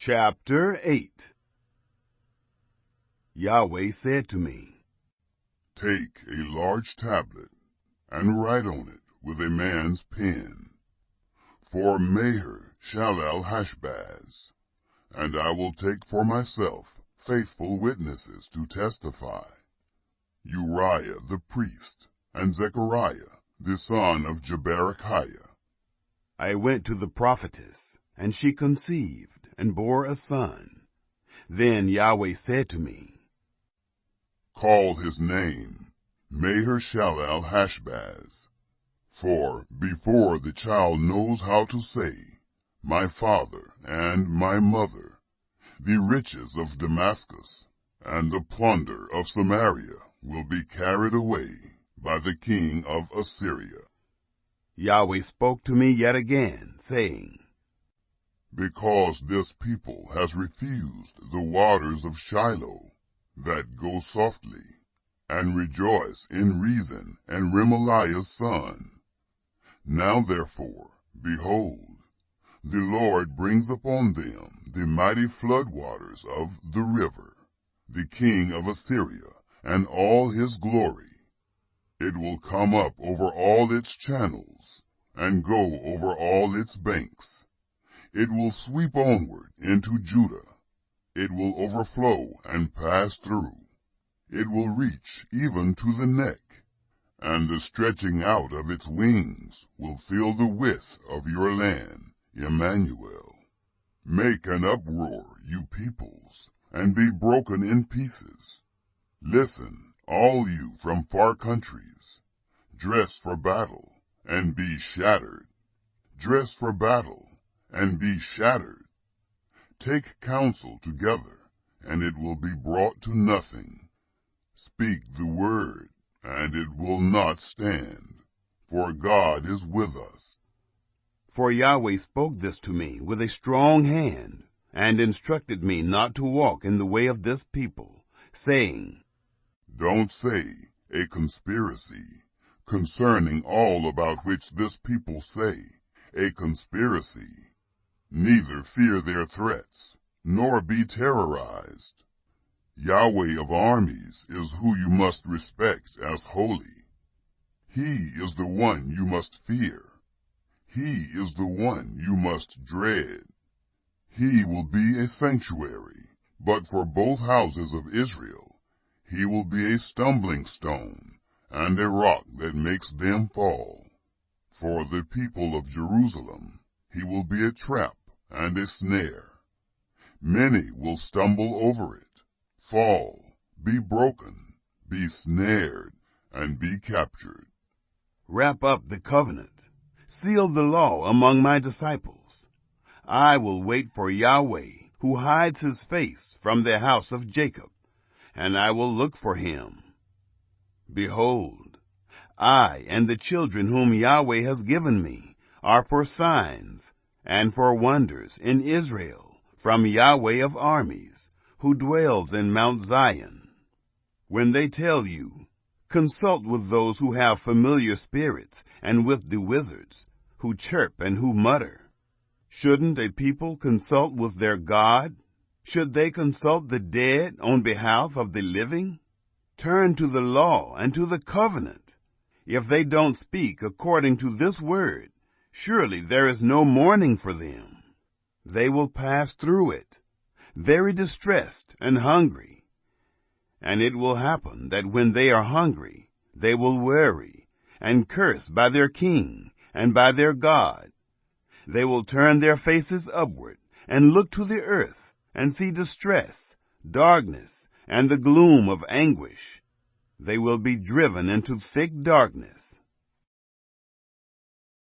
Chapter 8. Yahweh said to me, Take a large tablet, and write on it with a man's pen, for Maher-shalal-hash-baz, and I will take for myself faithful witnesses to testify, Uriah the priest, and Zechariah the son of Jeberechiah. I went to the prophetess, and she conceived, and bore a son. Then Yahweh said to me, Call his name Maher-shalal-hash-baz, for before the child knows how to say, My father and my mother, the riches of Damascus and the plunder of Samaria will be carried away by the king of Assyria. Yahweh spoke to me yet again, saying, Because this people has refused the waters of Shiloh that go softly, and rejoice in Rezin and Remaliah's son. Now therefore, behold, the Lord brings upon them the mighty floodwaters of the river, the king of Assyria, and all his glory. It will come up over all its channels, and go over all its banks. It will sweep onward into Judah. It will overflow and pass through. It will reach even to the neck, and the stretching out of its wings will fill the width of your land, Emmanuel. Make an uproar, you peoples, and be broken in pieces. Listen, all you from far countries. Dress for battle, and be shattered. Dress for battle, and be shattered. Take counsel together, and it will be brought to nothing. Speak the word, and it will not stand, for God is with us. For Yahweh spoke this to me with a strong hand, and instructed me not to walk in the way of this people, saying, Don't say a conspiracy concerning all about which this people say, a conspiracy. Neither fear their threats, nor be terrorized. Yahweh of armies is who you must respect as holy. He is the one you must fear. He is the one you must dread. He will be a sanctuary, but for both houses of Israel, he will be a stumbling stone, and a rock that makes them fall. For the people of Jerusalem, he will be a trap and a snare. Many will stumble over it, fall, be broken, be snared, and be captured. Wrap up the covenant, seal the law among my disciples. I will wait for Yahweh, who hides his face from the house of Jacob, and I will look for him. Behold, I and the children whom Yahweh has given me are for signs and for wonders in Israel from Yahweh of armies, who dwells in Mount Zion. When they tell you, consult with those who have familiar spirits and with the wizards, who chirp and who mutter. Shouldn't a people consult with their God? Should they consult the dead on behalf of the living? Turn to the law and to the covenant. If they don't speak according to this word, surely there is no mourning for them. They will pass through it, very distressed and hungry. And it will happen that when they are hungry, they will worry and curse by their king and by their God. They will turn their faces upward and look to the earth and see distress, darkness, and the gloom of anguish. They will be driven into thick darkness.